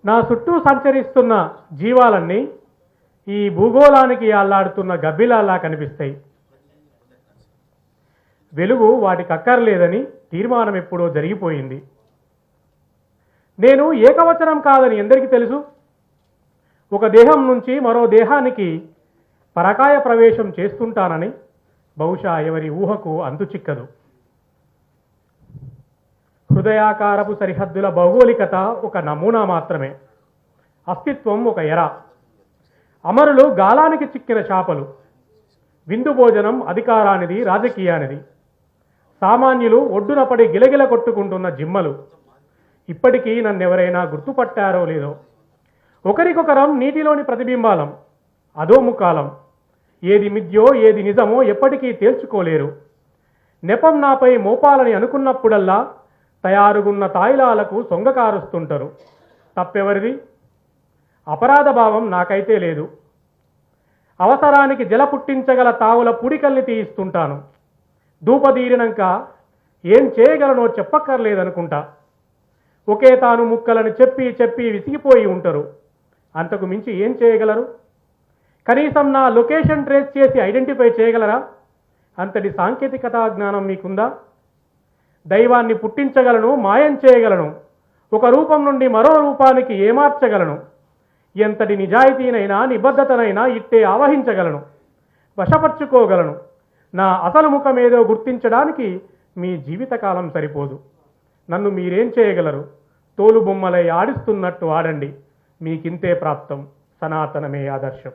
నా చుట్టూ సంచరిస్తున్న జీవాలన్నీ ఈ భూగోళానికి అల్లాడుతున్న గబ్బిలాలా కనిపిస్తాయి. వెలుగు వాటికి అక్కర్లేదని తీర్మానం ఎప్పుడో జరిగిపోయింది. నేను ఏకవచనం కాదని ఎందరికీ తెలుసు? ఒక దేహం నుంచి మరో దేహానికి పరకాయ ప్రవేశం చేస్తుంటానని బహుశా ఎవరి ఊహకు అంతుచిక్కదు. హృదయాకారపు సరిహద్దుల భౌగోళికత ఒక నమూనా మాత్రమే. అస్తిత్వం ఒక ఎర. అమరులు గాలానికి చిక్కిన చేపలు. విందు భోజనం అధికారానిది, రాజకీయానిది. సామాన్యులు ఒడ్డున పడి గిలగిల కొట్టుకుంటున్న జిమ్మలు. ఇప్పటికీ నన్నెవరైనా గుర్తుపట్టారో లేదో. ఒకరికొకరం నీటిలోని ప్రతిబింబాలం, అధోముఖాలం. ఏది మిథ్యో ఏది నిజమో ఎప్పటికీ తేల్చుకోలేరు. నెపం నాపై మోపాలని అనుకున్నప్పుడల్లా తయారుగున్న తాయిలాలకు సొంగకారుస్తుంటారు. తప్పెవరిది? అపరాధ భావం నాకైతే లేదు. అవసరానికి జల పుట్టించగల తావుల పుడికల్ని తీయిస్తుంటాను. ధూపదీరినాక ఏం చేయగలనో చెప్పక్కర్లేదనుకుంటా. ఒకే తాను ముక్కలను చెప్పి చెప్పి విసిగిపోయి ఉంటారు. అంతకు మించి ఏం చేయగలరు? కనీసం నా లొకేషన్ ట్రేస్ చేసి ఐడెంటిఫై చేయగలరా? అంతటి సాంకేతికతా జ్ఞానం మీకుందా? దైవాన్ని పుట్టించగలను, మాయం చేయగలను. ఒక రూపం నుండి మరో రూపానికి ఏమార్చగలను. ఎంతటి నిజాయితీనైనా నిబద్ధతనైనా ఇట్టే ఆవహించగలను, వశపరుచుకోగలను. నా అసలు ముఖమేదో గుర్తించడానికి మీ జీవితకాలం సరిపోదు. నన్ను మీరేం చేయగలరు? తోలుబొమ్మలై ఆడిస్తున్నట్టు ఆడండి. మీకింతే ప్రాప్తం. సనాతనమే ఆదర్శం.